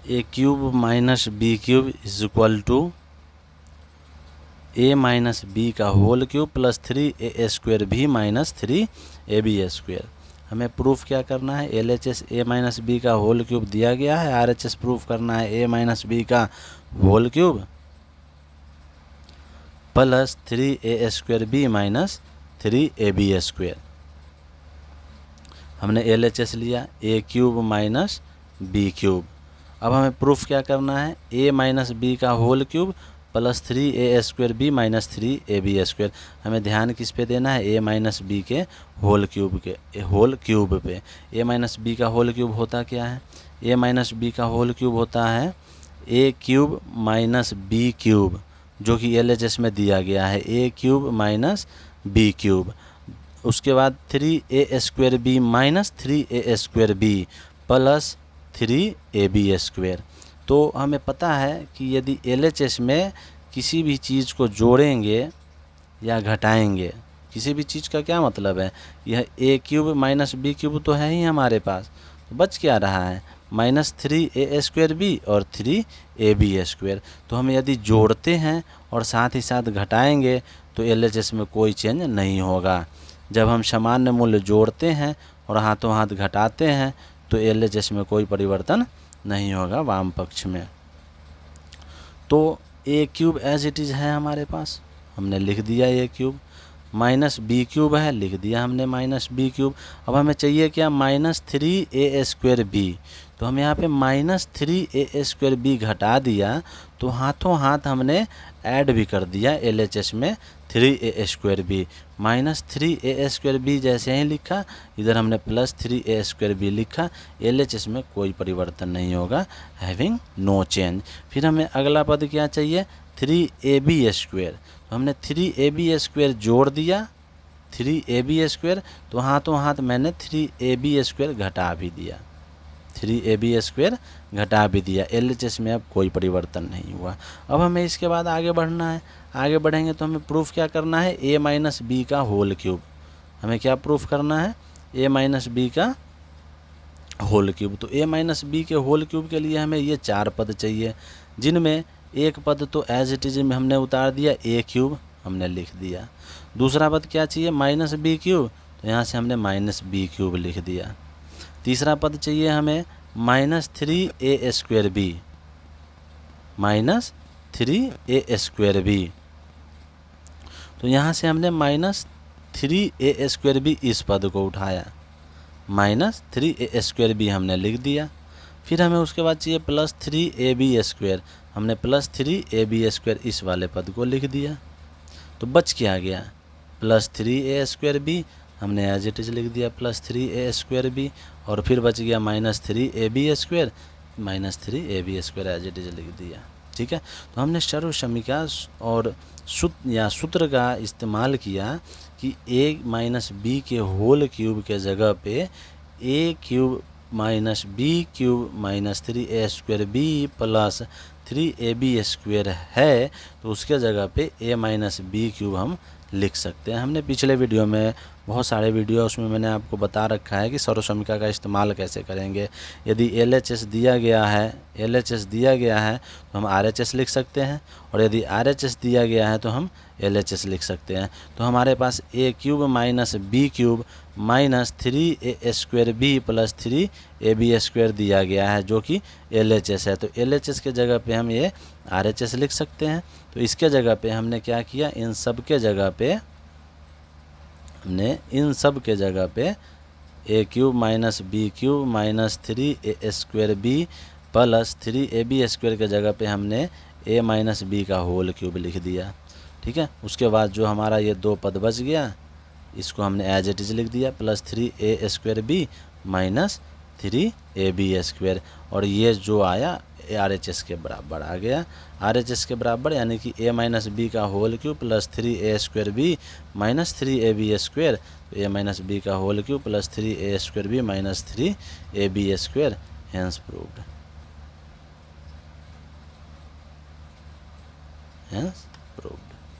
A cube minus B cube is equal to a minus B का whole cube plus 3a² भी minus 3ab²। हमें proof क्या करना है, LHS a माइनस बी का whole cube दिया गया है, RHS प्रूफ करना है a माइनस बी का whole cube plus 3a² B minus 3ab²। हमने LHS लिया a cube minus B cube. अब हमें प्रूफ क्या करना है, a माइनस बी का whole cube plus 3a² B minus 3ab²। हमें ध्यान किस पे देना है, a माइनस बी के होल क्यूब पे। a माइनस बी का होल क्यूब होता क्या है, a माइनस बी का होल क्यूब होता है a cube minus B cube, जो कि LHS में दिया गया है a cube minus B cube. उसके बाद 3a² B minus 3a² B plus 3ab²। तो हमें पता है कि यदि LHS में किसी भी चीज़ को जोड़ेंगे या घटाएंगे, किसी भी चीज़ का क्या मतलब है, यह a cube minus B cube तो है ही हमारे पास, तो बच क्या रहा है माइनस 3a² बी और 3ab²। तो हम यदि जोड़ते हैं और साथ ही साथ घटाएंगे तो LHS में कोई चेंज नहीं होगा। जब हम सामान्य मूल्य जोड़ते हैं और हाथों हाथ घटाते हैं तो LHS में कोई परिवर्तन नहीं होगा वाम पक्ष में। तो a cube as it is है हमारे पास, हमने लिख दिया a cube, minus B cube है, लिख दिया हमने माइनस बी क्यूब। अब हमें चाहिए क्या, माइनस 3a² बी। तो हम यहाँ पे माइनस 3a² बी घटा दिया, तो हाथों हाथ हमने ऐड भी कर दिया LHS में 3a² B. Minus 3a² B जैसे ही लिखा, इधर हमने प्लस 3a² बी लिखा, LHS में कोई परिवर्तन नहीं होगा, हैविंग नो चेंज। फिर हमें अगला पद क्या चाहिए, 3ab²। तो हमने 3ab² जोड़ दिया 3ab², तो हाथों हाथ मैंने 3ab² घटा भी दिया, 3ab² घटा भी दिया। LHS में अब कोई परिवर्तन नहीं हुआ। अब हमें इसके बाद आगे बढ़ना है, आगे बढ़ेंगे तो हमें प्रूफ क्या करना है, a माइनस बी का होल क्यूब। हमें क्या प्रूफ करना है, a माइनस बी का होल क्यूब। तो a माइनस बी के होल क्यूब के लिए हमें ये 4 पद चाहिए, जिनमें एक पद तो एज इट इज में हमने उतार दिया, a क्यूब हमने लिख दिया। दूसरा पद क्या चाहिए, माइनस बी क्यूब, तो यहाँ से हमने माइनस बी क्यूब लिख दिया। तीसरा पद चाहिए हमें minus 3a² B, minus 3a² B. तो यहाँ से हमने माइनस 3a² बी इस पद को उठाया, माइनस 3a² बी हमने लिख दिया। फिर हमें उसके बाद चाहिए प्लस 3ab², हमने प्लस 3ab² इस वाले पद को लिख दिया। तो बच क्या गया, प्लस 3a² बी हमने एज इट इज़ लिख दिया प्लस 3a² बी, और फिर बच गया minus 3ab², minus 3ab² as it is लिख दिया। ठीक है, तो हमने सर्वसमीका और सूत्र का इस्तेमाल किया कि a माइनस बी के होल क्यूब के जगह पे a cube minus B cube minus 3a² B plus 3ab² है, तो उसके जगह पे a माइनस बी क्यूब हम लिख सकते हैं। हमने पिछले वीडियो में बहुत सारे वीडियो उसमें मैंने आपको बता रखा है कि सर्वसमीका का इस्तेमाल कैसे करेंगे। यदि LHS दिया गया है तो हम RHS लिख सकते हैं, और यदि RHS दिया गया है तो हम LHS लिख सकते हैं। तो हमारे पास a cube minus B cube minus 3a² B plus 3ab² दिया गया है, जो कि LHS है। तो LHS के जगह पे हम ये RHS लिख सकते हैं। तो इसके जगह पे हमने क्या किया, इन सब के जगह पे a cube minus B cube minus 3a² B plus 3ab² के जगह पे हमने a माइनस बी का होल क्यूब लिख दिया। ठीक है, उसके बाद जो हमारा ये 2 पद बच गया, इसको हमने एज इट इज़ लिख दिया plus 3a² B minus 3ab², और ये जो आया RHS के बराबर आ गया, RHS के बराबर, यानी कि a माइनस बी का whole cube plus 3a² B minus 3ab², तो a माइनस बी का whole cube plus 3a² B minus 3ab², hence proved.